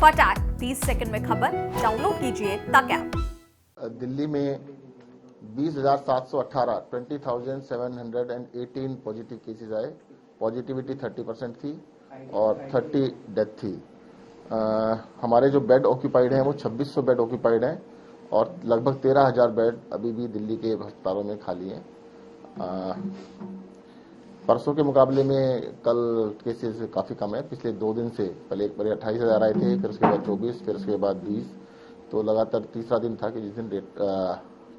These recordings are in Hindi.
फटाक 30 सेकंड में खबर डाउनलोड कीजिए तक ऐप। दिल्ली में 20,718 20,718 पॉजिटिव केसेस आए। पॉजिटिविटी 30% थी और 30 डेथ थी। हमारे जो बेड ऑक्यूपाइड हैं वो 2600 बेड ऑक्यूपाइड हैं और लगभग 13,000 बेड अभी भी दिल्ली के अस्पतालों में खाली हैं। परसों के मुकाबले में कल केसेस काफ़ी कम है। पिछले 2 दिन से पहले एक बार 28,000 आए थे, फिर उसके बाद 24, फिर उसके बाद 20, तो लगातार तीसरा दिन था कि जिस दिन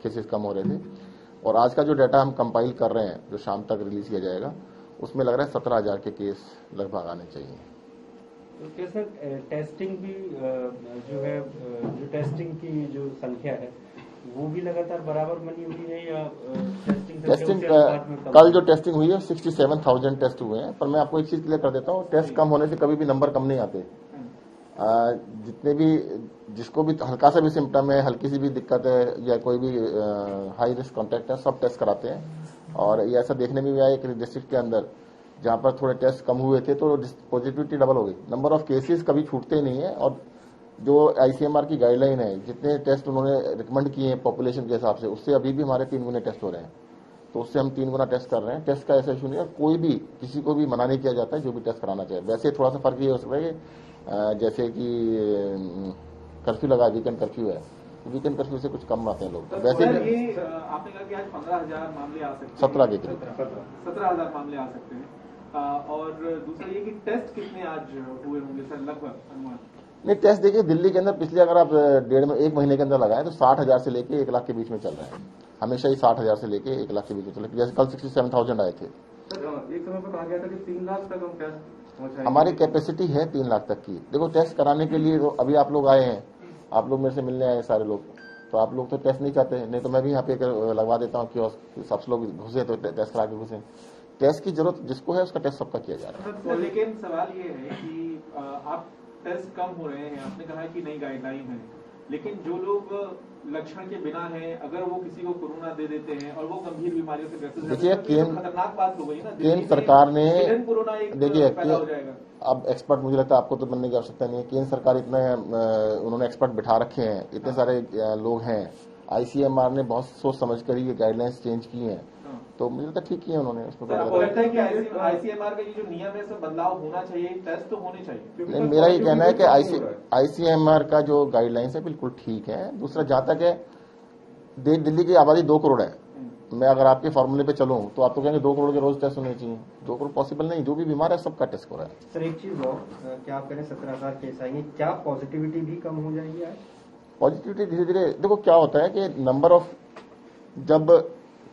केसेस कम हो रहे थे। और आज का जो डाटा हम कंपाइल कर रहे हैं, जो शाम तक रिलीज किया जाएगा, उसमें लग रहा है 17,000 के केस लगभग आने चाहिए। तो क्या सर टेस्टिंग भी जो है, जो टेस्टिंग की जो संख्या है वो भी लगातार बराबर बनी हुई है या टेस्टिंग कल जो टेस्टिंग हुई है 67,000 टेस्ट हुए हैं। पर मैं आपको एक चीज क्लियर कर देता हूँ, टेस्ट कम होने से कभी भी नंबर कम नहीं आते। जितने भी जिसको भी हल्का सा भी सिम्टम है, हल्की सी भी दिक्कत है या कोई भी हाई रिस्क कॉन्टैक्ट है, सब टेस्ट कराते हैं। और ये ऐसा देखने में भी आया एक डिस्ट्रिक्ट के अंदर जहां पर थोड़े टेस्ट कम हुए थे तो पॉजिटिविटी डबल हो गई। नंबर ऑफ केसेस कभी छूटते ही नहीं है। और जो आईसीएमआर की गाइडलाइन है, जितने टेस्ट उन्होंने रिकमेंड किए हैं पॉपुलेशन के हिसाब से, उससे अभी भी हमारे 3 गुने टेस्ट हो रहे हैं। तो उससे हम 3 गुना टेस्ट कर रहे हैं। टेस्ट का ऐसा इशू नहीं है, कोई भी किसी को भी मना नहीं किया जाता है जो भी टेस्ट कराना चाहिए। वैसे थोड़ा सा फर्क ये हो सकता है जैसे कि कर्फ्यू लगा, वीकेंड कर्फ्यू है, वीकेंड कर्फ्यू से कुछ कम आते हैं लोग। वैसे आपने कहा कि आज 15,000 मामले आ सकते हैं, 17 के करीब 17,000 मामले आ सकते हैं। और दूसरा ये कि टेस्ट कितने आज हुए होंगे सर, लगभग अनुमान? नहीं, टेस्ट देखिए दिल्ली के अंदर पिछले अगर आप 1 महीने के अंदर लगाए तो 60,000 से लेके 1 लाख के बीच में चल रहा है। हमेशा ही 60,000 से लेके 1 लाख के बीच में चल रहा है। जैसे कल 67,000 आए थे। एक समय पर कहा गया था कि 3 लाख तक हम टेस्ट पहुंचाएंगे। हमारी कैपेसिटी है 3 लाख तक की। देखो टेस्ट कराने के लिए तो अभी आप लोग आए हैं, आप लोग मेरे से मिलने आए सारे लोग, तो आप लोग तो टेस्ट नहीं चाहते, नहीं तो मैं भी यहाँ पे लगवा देता हूँ कि सब लोग घुसे तो टेस्ट करा के घुसे। टेस्ट की जरूरत जिसको है उसका टेस्ट सबका किया जा रहा है। लेकिन सवाल ये है कि आप टेस्ट कम हो रहे हैं, आपने कहा है कि नई गाइडलाइन है, लेकिन जो लोग लक्षण के बिना हैं, अगर वो किसी को कोरोना दे देते हैं और वो गंभीर बीमारियों से ग्रसित देखिए खतरनाक बात हो गई ना। केंद्र सरकार ने कोरोना देखिए पैदा हो जाएगा। अब एक्सपर्ट मुझे लगता है आपको तो बनने की आवश्यकता नहीं है। केंद्र सरकार इतने उन्होंने एक्सपर्ट बिठा रखे हैं, इतने सारे लोग हैं। आईसीएमआर ने बहुत सोच समझ कर ये गाइडलाइंस चेंज की हैं, तो मुझे लगता है ठीक किया उन्होंने। आपको लगता है कि आईसीएमआर का ये जो नियम है, सब बदलाव होना चाहिए, टेस्ट तो होने चाहिए? नहीं, मेरा ये कहना है कि आईसीएमआर का जो गाइडलाइंस है बिल्कुल ठीक है। दूसरा, जहां तक है दिल्ली की आबादी 2 करोड़ है, मैं अगर आपके फॉर्मूले पे चलूं तो आप तो कहेंगे 2 करोड़ के रोज टेस्ट होने चाहिए। 2 करोड़ पॉसिबल नहीं, जो भी बीमार है सबका टेस्ट हो रहा है। सर एक चीज और, क्या आप कह रहे हैं 17,000 केस आएंगे, क्या पॉजिटिविटी भी कम हो जाएगी आज? पॉजिटिविटी धीरे धीरे, देखो क्या होता है कि नंबर ऑफ जब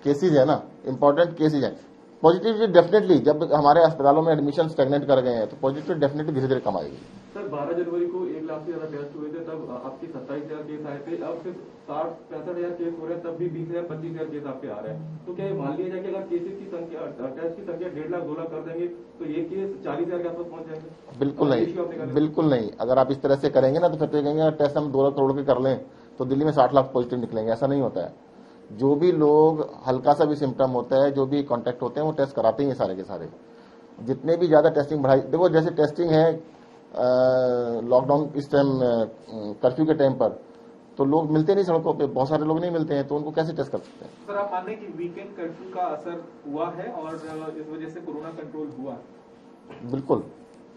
केसेज है ना, इंपॉर्टेंट केसेज है, पॉजिटिविटी डेफिनेटली जब हमारे अस्पतालों में एडमिशन स्टेगनेट कर गए हैं तो पॉजिटिविटी डेफिनेटली धीरे धीरे कम आएगी। सर 12 जनवरी को 1 लाख से ज्यादा टेस्ट हुए थे, तब आपके 27,000 केस आए थे। अब सिर्फ 60-65,000 केस हो रहे हैं, तब भी 20,000-25,000 केस आपके आ रहे हैं। तो क्या ये मान लिया जाए कि अगर केसेस की संख्या, टेस्ट की संख्या 1.5 लाख 2 लाख कर देंगे तो ये केस 40,000 के आसपास पहुंच जाएंगे? बिल्कुल नहीं, बिल्कुल नहीं। अगर आप इस तरह से करेंगे ना तो फिर कहेंगे टेस्ट हम 2 करोड़ के कर लें तो दिल्ली में 60 लाख पॉजिटिव निकलेंगे। ऐसा नहीं होता है। जो भी लोग हल्का सा भी सिम्टम होता है, जो भी कॉन्टेक्ट होते हैं, वो टेस्ट कराते ही हैं सारे के सारे। जितने भी ज्यादा टेस्टिंग बढ़ाई, देखो जैसे टेस्टिंग है लॉकडाउन इस टाइम कर्फ्यू के टाइम पर, तो लोग मिलते नहीं सड़कों पे, बहुत सारे लोग नहीं मिलते हैं, तो उनको कैसे टेस्ट कर सकते हैं? सर आप मान लें कि वीकेंड कर्फ्यू का असर हुआ है और इस वजह से कोरोना कंट्रोल हुआ? बिल्कुल।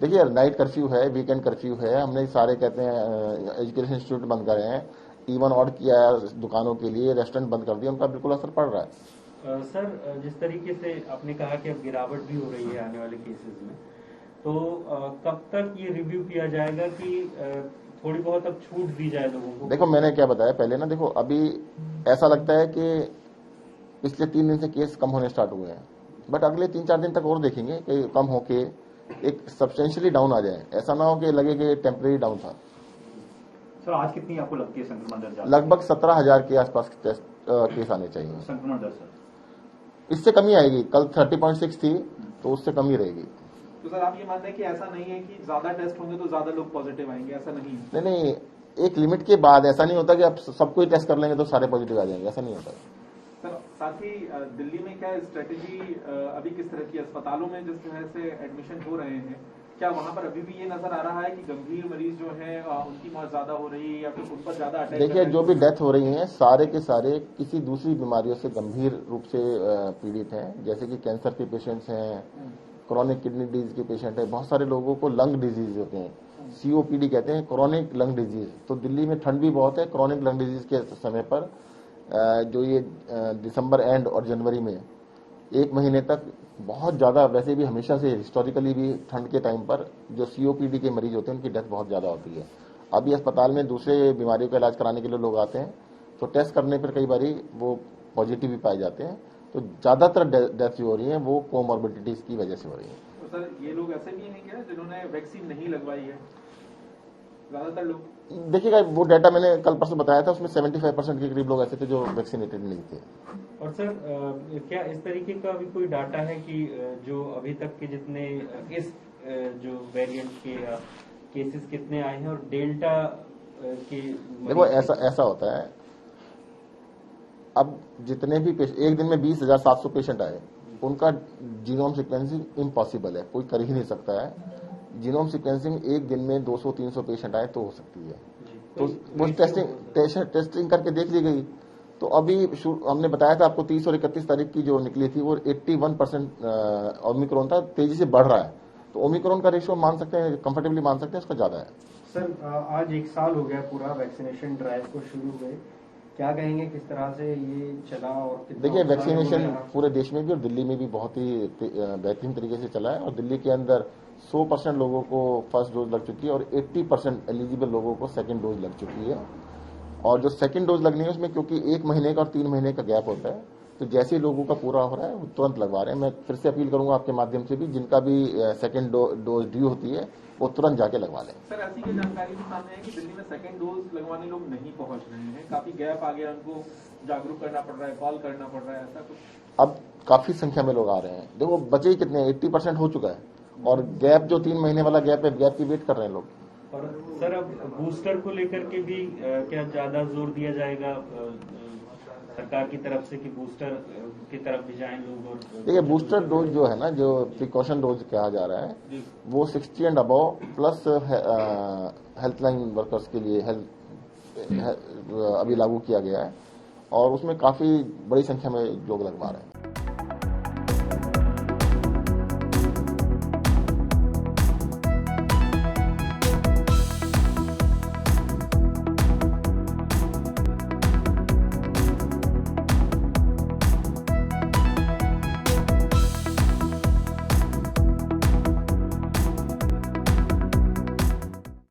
देखिए नाइट कर्फ्यू है, वीकेंड कर्फ्यू है, हमने सारे कहते हैं एजुकेशन इंस्टीट्यूट बंद करे हैं, इवन ऑड किया है दुकानों के लिए, रेस्टोरेंट बंद कर दिए, उनका बिल्कुल असर पड़ रहा है। सर जिस तरीके से आपने कहा कि अब गिरावट भी हो रही है आने वाले केसेस में, तो कब तक ये रिव्यू किया जाएगा कि थोड़ी बहुत अब छूट दी जाए लोगों को? देखो मैंने क्या बताया पहले ना, देखो अभी ऐसा लगता है कि पिछले 3 दिन से केस कम होने स्टार्ट हुए हैं, बट अगले 3-4 दिन तक और देखेंगे कि कम होके एक सब्सटेंशियली डाउन आ जाए। ऐसा ना हो कि लगे कि टेम्परेरी डाउन था। सर आज कितनी आपको लगती है संक्रमण दर? लगभग 17,000 के आसपास केस आने चाहिए। संक्रमण दर सर इससे कमी आएगी। कल 30.6 थी, तो उससे कमी रहेगी। तो सर आप ये मानते हैं कि ऐसा नहीं है कि ज्यादा टेस्ट होंगे तो ज्यादा लोग पॉजिटिव आएंगे? ऐसा नहीं है। नहीं, एक लिमिट के बाद ऐसा नहीं होता कि आप सबको ही टेस्ट कर लेंगे तो सारे पॉजिटिव आ जाएंगे, ऐसा नहीं होता। सर साथ ही दिल्ली में क्या स्ट्रेटेजी अभी किस तरह की, अस्पतालों में जिस तरह से एडमिशन हो रहे हैं, क्या वहां पर अभी भी ये नजर आ रहा है कि गंभीर मरीज जो है उनकी मौत ज्यादा हो रही है या फिर उन पर ज्यादा अटैक? देखिए, जो भी डेथ हो रही हैं सारे के सारे किसी दूसरी बीमारियों से गंभीर रूप से पीड़ित हैं, जैसे कि कैंसर के पेशेंट्स हैं, क्रॉनिक किडनी डिजीज के पेशेंट हैं, बहुत सारे लोगों को लंग डिजीज होते हैं, COPD कहते हैं, क्रॉनिक लंग डिजीज। तो दिल्ली में ठंड भी बहुत है, क्रॉनिक लंग डिजीज के समय पर जो ये दिसंबर एंड और जनवरी में 1 महीने तक बहुत ज्यादा, वैसे भी हमेशा से हिस्टोरिकली भी ठंड के टाइम पर जो COPD के मरीज होते हैं उनकी डेथ बहुत ज्यादा होती है। अभी अस्पताल में दूसरे बीमारियों का इलाज कराने के लिए लोग आते हैं, तो टेस्ट करने पर कई बारी वो पॉजिटिव भी पाए जाते हैं। तो ज्यादातर डेथ जो हो रही है वो कोमॉर्बिडिटीज की वजह से हो रही है। तो सर ये लोग ऐसे भी हैं क्या जिन्होंने वैक्सीन नहीं लगवाई है? ज्यादातर लोग, देखिएगा, वो डाटा मैंने कल परसों बताया था, उसमें 75% के करीब लोग ऐसे थे जो वैक्सीनेटेड नहीं थे। और सर क्या इस तरीके का भी कोई डाटा है कि जो अभी तक के जितने इस जो वेरिएंट के केसेस कितने आए हैं और डेल्टा के? देखो, ऐसा होता है, अब जितने भी एक दिन में 20,700 पेशेंट आए, उनका जीनोम सीक्वेंसिंग इम्पॉसिबल है, कोई कर ही नहीं सकता है। जीनोम सीक्वेंसिंग एक दिन में 200-300 पेशेंट आए तो हो सकती है, तो वो टेस्टिंग करके देख ली गई। तो अभी हमने बताया था आपको 30 और 31 तारीख की जो निकली थी वो 81% ओमिक्रॉन था, तेजी से बढ़ रहा है। तो ओमिक्रॉन का रेशियो मान सकते हैं, कंफर्टेबली मान सकते हैं, उसका ज्यादा है। सर आज 1 साल हो गया पूरा वैक्सीनेशन ड्राइव को शुरू हुए, क्या कहेंगे किस तरह से ये चला? और देखिए, वैक्सीनेशन पूरे देश में भी और दिल्ली में भी बहुत ही बेहतरीन तरीके से चला है, और दिल्ली के अंदर 100% लोगों को फर्स्ट डोज लग चुकी है और 80% एलिजिबल लोगों को सेकंड डोज लग चुकी है। और जो सेकंड डोज लगनी है उसमें क्योंकि 1 महीने का और 3 महीने का गैप होता है, तो जैसे ही लोगों का पूरा हो रहा है वो तुरंत लगवा रहे हैं। मैं फिर से अपील करूंगा आपके माध्यम से भी, जिनका भी सेकंड डोज ड्यू होती है वो तुरंत जाके लगवा लें। सर ऐसी की जानकारी भी सामने है कि दिल्ली में सेकंड डोज लगवाने लोग नहीं पहुंच रहे हैं, काफी गैप आ गया, उनको जागरूक करना पड़ रहा है, कॉल करना पड़ रहा है, ऐसा कुछ? अब काफी संख्या में लोग आ रहे हैं। देखो, बचे ही कितने, 80% हो चुका है, और गैप जो 3 महीने वाला गैप है, गैप की वेट कर रहे हैं लोग। और सर अब बूस्टर को लेकर के भी क्या ज्यादा जोर दिया जाएगा सरकार की तरफ से कि बूस्टर की तरफ भी जाएं लोग? और देखिए, बूस्टर डोज जो है ना, जो प्रिकॉशन डोज कहा जा रहा है, वो 60 एंड अबव प्लस हेल्थलाइन वर्कर्स के लिए अभी लागू किया गया है, और उसमें काफी बड़ी संख्या में लोग लगवा रहे हैं।